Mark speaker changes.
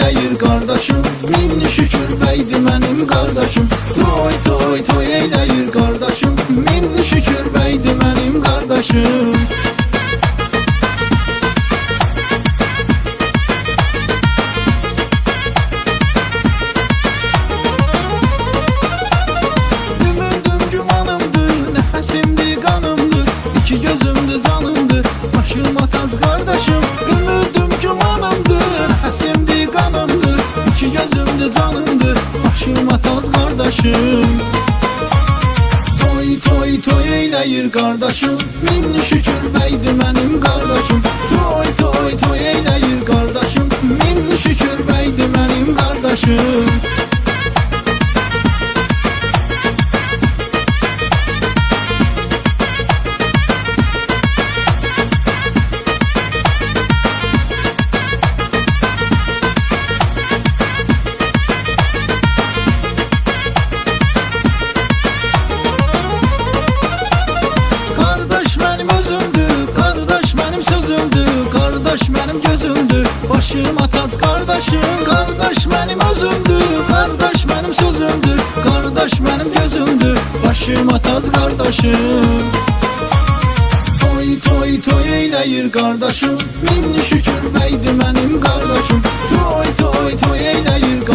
Speaker 1: eyləyir qardaşım, min şükür bəydi mənim qardaşım. Toy toy toy eyləyir qardaşım, min şükür bəydi mənim qardaşım. Ümidim gümanımdır, nəfəsimdir, qanımdır, iki gözümdür, canımdır, başıma taz qardaşım. Ümidim gümanımdır, nəfəsimdir, qanımdır, iki gözümdür, canımdır, başıma taz qardaşım. Toy toy toy eyləyir qardaşım, min şükür bəydi mənim qardaşım. Toy toy toy eyləyir qardaşım, min şükür bəydi mənim qardaşım. Qardaş mənim özümdür, qardaş mənim sözümdür, qardaş mənim gözümdür, başıma tac qardaşım. Qardaş mənim özümdür, qardaş mənim sözümdür, qardaş mənim gözümdür, başıma tac qardaşım. Toy toy toy eyləyir qardaşım, min şükür bəydi mənim qardaşım. Toy toy toy eyləyir qardaşım.